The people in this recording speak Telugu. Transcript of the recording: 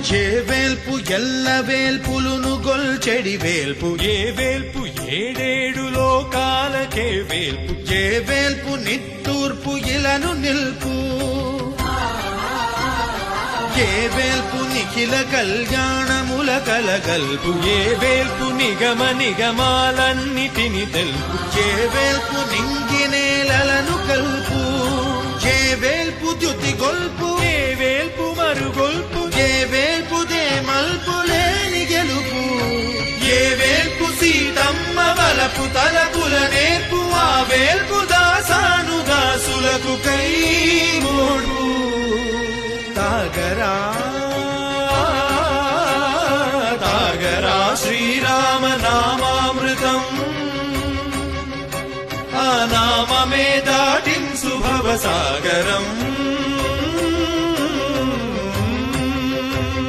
చేవేల్పు ఎల్ల వేల్పులును గొల్చెడి వేల్పు ఏ వేల్పు ఏడేడు లోకాలకే వేల్పు చేవేల్పు నిట్టూర్పు ఇలను నిల్పు ఏ వేల్పు నిఖిల కళ్యాణముల కలగల్పు ఏ వేల్పు నిగమ నిగమాలన్నిటిని తెలుపు ఏ వేల్పు నింగినేలను కల్పు ఏ వేల్పు ద్యుతి గొల్పు ఏ వేల్పు మరుగొల్పు ఏ వేల్పు దే మల్పు లేని గెలుపు ఏ వేల్పు సీతమ్మ వలపు తలపుల నేర్పు ఆ వేల్పు దాసానుదాసులకు కై మోడు తాగరా తాగరా శ్రీరామ నామామృతం ఆ నామమే దాటింసు భవసాగరం